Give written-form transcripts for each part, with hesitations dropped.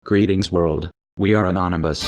Greetings world, we are anonymous.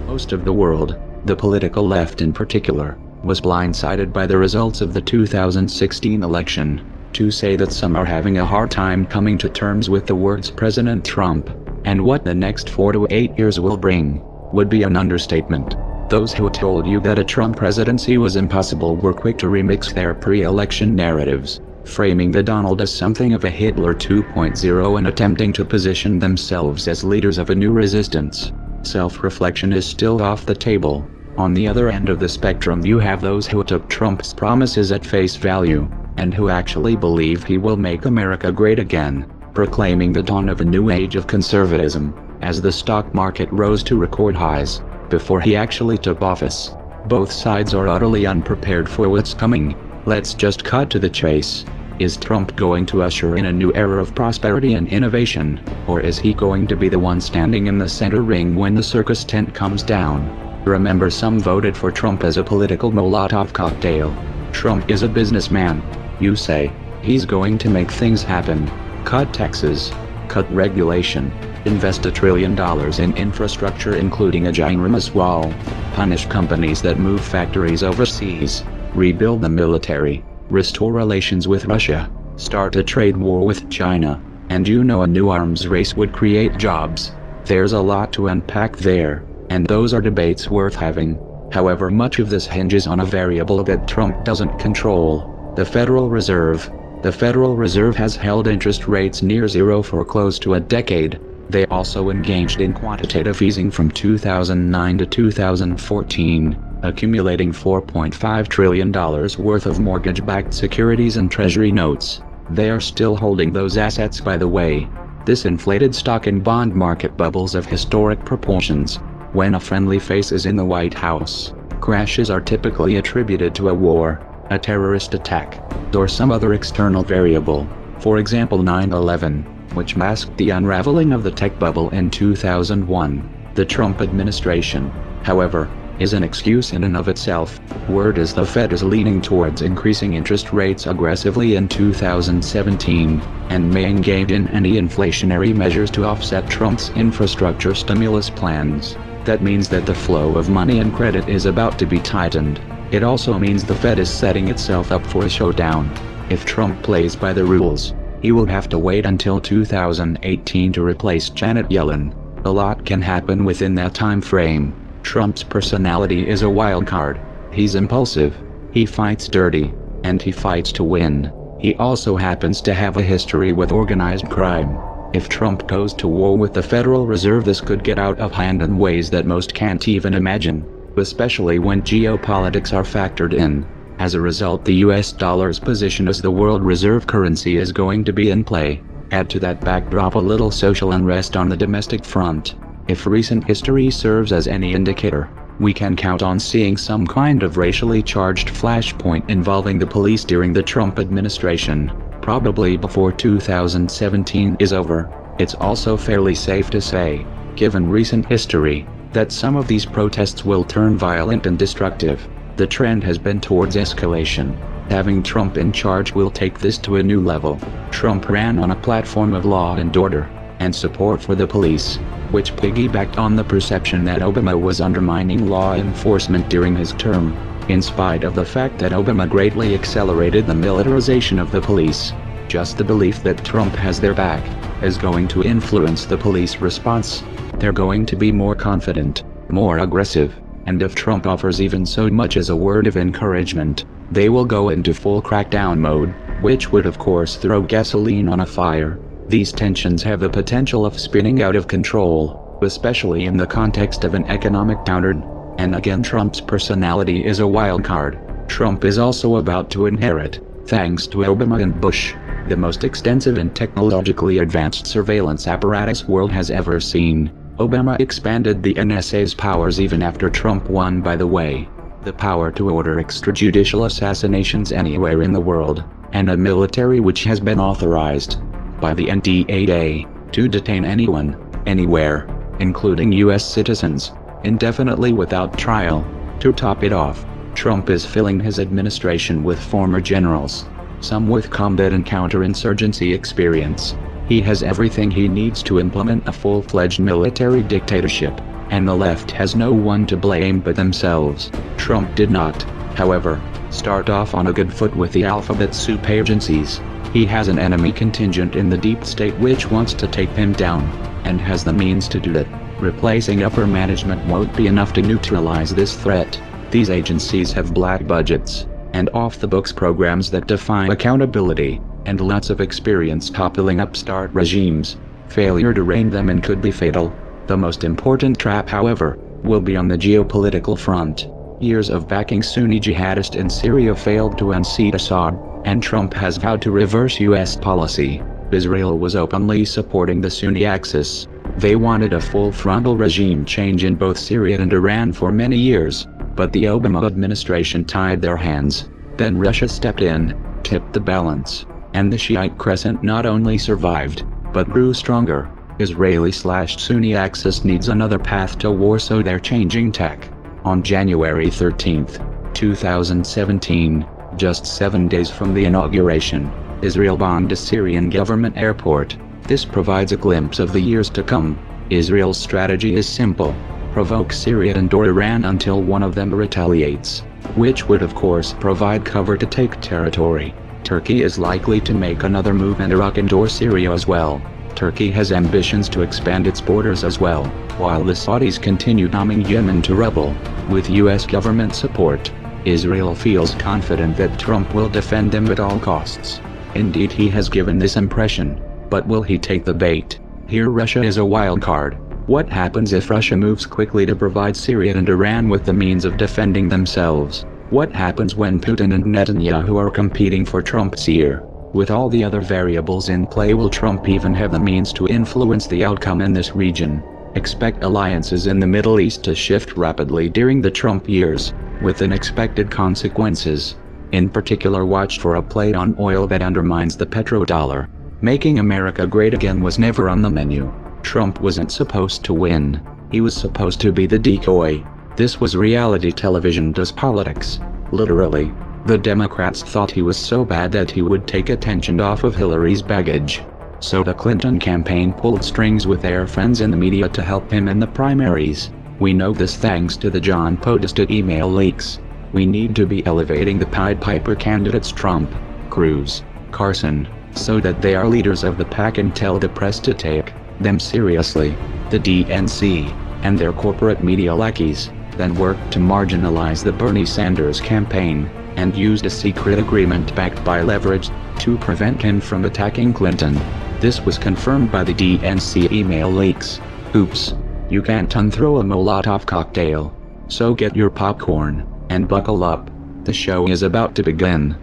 Most of the world, the political left in particular, was blindsided by the results of the 2016 election. To say that some are having a hard time coming to terms with the words President Trump, and what the next 4 to 8 years will bring, would be an understatement. Those who told you that a Trump presidency was impossible were quick to remix their pre-election narratives, framing the Donald as something of a Hitler 2.0 and attempting to position themselves as leaders of a new resistance. Self-reflection is still off the table. On the other end of the spectrum you have those who took Trump's promises at face value, and who actually believe he will make America great again, proclaiming the dawn of a new age of conservatism, as the stock market rose to record highs, before he actually took office. Both sides are utterly unprepared for what's coming. Let's just cut to the chase. Is Trump going to usher in a new era of prosperity and innovation, or is he going to be the one standing in the center ring when the circus tent comes down? Remember, some voted for Trump as a political Molotov cocktail. Trump is a businessman. You say, he's going to make things happen. Cut taxes, cut regulation, invest $1 trillion in infrastructure including a ginormous wall, punish companies that move factories overseas, rebuild the military, restore relations with Russia, start a trade war with China, and you know a new arms race would create jobs. There's a lot to unpack there, and those are debates worth having. However, much of this hinges on a variable that Trump doesn't control: the Federal Reserve. The Federal Reserve has held interest rates near zero for close to a decade. They also engaged in quantitative easing from 2009 to 2014, accumulating $4.5 trillion worth of mortgage-backed securities and treasury notes. They are still holding those assets, by the way. This inflated stock and bond market bubbles of historic proportions. When a friendly face is in the White House, crashes are typically attributed to a war, a terrorist attack, or some other external variable. For example, 9/11, which masked the unraveling of the tech bubble in 2001. The Trump administration, however, is an excuse in and of itself. Word is the Fed is leaning towards increasing interest rates aggressively in 2017, and may engage in anti-inflationary measures to offset Trump's infrastructure stimulus plans. That means that the flow of money and credit is about to be tightened. It also means the Fed is setting itself up for a showdown. If Trump plays by the rules, he will have to wait until 2018 to replace Janet Yellen. A lot can happen within that time frame. Trump's personality is a wild card. He's impulsive, he fights dirty, and he fights to win. He also happens to have a history with organized crime. If Trump goes to war with the Federal Reserve, this could get out of hand in ways that most can't even imagine, especially when geopolitics are factored in. As a result, the US dollar's position as the world reserve currency is going to be in play. Add to that backdrop a little social unrest on the domestic front. If recent history serves as any indicator, we can count on seeing some kind of racially charged flashpoint involving the police during the Trump administration, probably before 2017 is over. It's also fairly safe to say, given recent history, that some of these protests will turn violent and destructive. The trend has been towards escalation. Having Trump in charge will take this to a new level. Trump ran on a platform of law and order, and support for the police, which piggybacked on the perception that Obama was undermining law enforcement during his term. In spite of the fact that Obama greatly accelerated the militarization of the police, just the belief that Trump has their back is going to influence the police response. They're going to be more confident, more aggressive, and if Trump offers even so much as a word of encouragement, they will go into full crackdown mode, which would of course throw gasoline on a fire. These tensions have the potential of spinning out of control, especially in the context of an economic downturn. And again, Trump's personality is a wild card. Trump is also about to inherit, thanks to Obama and Bush, the most extensive and technologically advanced surveillance apparatus world has ever seen. Obama expanded the NSA's powers even after Trump won, by the way. The power to order extrajudicial assassinations anywhere in the world, and a military which has been authorized by the NDAA to detain anyone, anywhere, including US citizens, indefinitely without trial. To top it off, Trump is filling his administration with former generals, some with combat and counterinsurgency experience. He has everything he needs to implement a full-fledged military dictatorship, and the left has no one to blame but themselves. Trump did not, however, start off on a good foot with the alphabet soup agencies. He has an enemy contingent in the deep state which wants to take him down, and has the means to do that. Replacing upper management won't be enough to neutralize this threat. These agencies have black budgets, and off-the-books programs that defy accountability, and lots of experience toppling upstart regimes. Failure to rein them in could be fatal. The most important trap, however, will be on the geopolitical front. Years of backing Sunni jihadists in Syria failed to unseat Assad, and Trump has vowed to reverse U.S. policy. Israel was openly supporting the Sunni axis. They wanted a full-frontal regime change in both Syria and Iran for many years, but the Obama administration tied their hands. Then Russia stepped in, tipped the balance, and the Shiite crescent not only survived, but grew stronger. Israeli/Sunni axis needs another path to war, so they're changing tack. On January 13, 2017, just 7 days from the inauguration, Israel bombed a Syrian government airport. This provides a glimpse of the years to come. Israel's strategy is simple: provoke Syria and/or Iran until one of them retaliates, which would of course provide cover to take territory. Turkey is likely to make another move in Iraq and/or Syria as well. Turkey has ambitions to expand its borders as well, while the Saudis continue bombing Yemen to rubble. With U.S. government support, Israel feels confident that Trump will defend them at all costs. Indeed, he has given this impression. But will he take the bait? Here Russia is a wild card. What happens if Russia moves quickly to provide Syria and Iran with the means of defending themselves? What happens when Putin and Netanyahu are competing for Trump's ear? With all the other variables in play, will Trump even have the means to influence the outcome in this region? Expect alliances in the Middle East to shift rapidly during the Trump years, with unexpected consequences. In particular, watch for a play on oil that undermines the petrodollar. Making America great again was never on the menu. Trump wasn't supposed to win. He was supposed to be the decoy. This was reality television does politics. Literally. The Democrats thought he was so bad that he would take attention off of Hillary's baggage. So the Clinton campaign pulled strings with their friends in the media to help him in the primaries. We know this thanks to the John Podesta email leaks. We need to be elevating the Pied Piper candidates Trump, Cruz, Carson, so that they are leaders of the pack and tell the press to take them seriously. The DNC and their corporate media lackeys then worked to marginalize the Bernie Sanders campaign, and used a secret agreement backed by leverage to prevent him from attacking Clinton. This was confirmed by the DNC email leaks. Oops. You can't unthrow a Molotov cocktail. So get your popcorn and buckle up. The show is about to begin.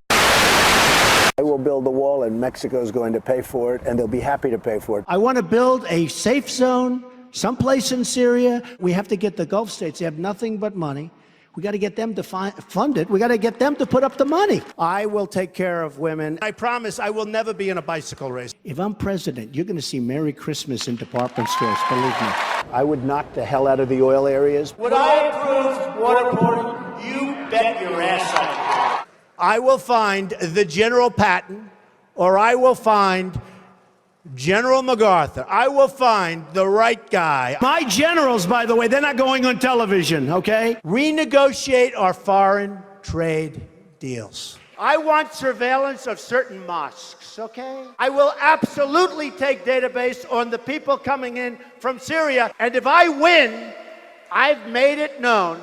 I will build the wall, and Mexico is going to pay for it, and they'll be happy to pay for it. I want to build a safe zone someplace in Syria. We have to get the Gulf states. They have nothing but money. We got to get them to fund it. We got to get them to put up the money. I will take care of women. I promise I will never be in a bicycle race. If I'm president, you're going to see Merry Christmas in department stores, believe me. I would knock the hell out of the oil areas. Would I approve waterboarding? You bet your ass I would. I will find the General Patton, or I will find General MacArthur. I will find the right guy. My generals, by the way, they're not going on television, okay? Renegotiate our foreign trade deals. I want surveillance of certain mosques, okay? I will absolutely take database on the people coming in from Syria. And if I win, I've made it known,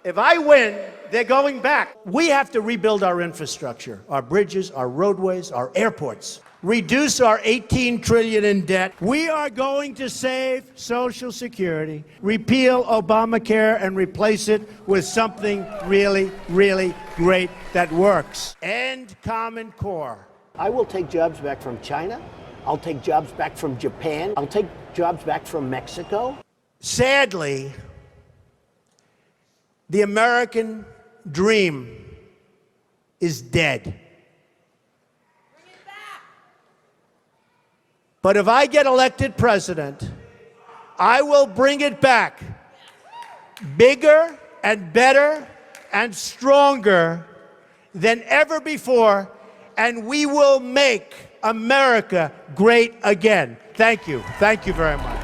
if I win, they're going back. We have to rebuild our infrastructure, our bridges, our roadways, our airports. Reduce our $18 trillion in debt. We are going to save Social Security, repeal Obamacare, and replace it with something really, really great that works. End Common Core. I will take jobs back from China. I'll take jobs back from Japan. I'll take jobs back from Mexico. Sadly, the American dream is dead. But if I get elected president, I will bring it back bigger and better and stronger than ever before and we will make America great again. Thank you. Thank you very much.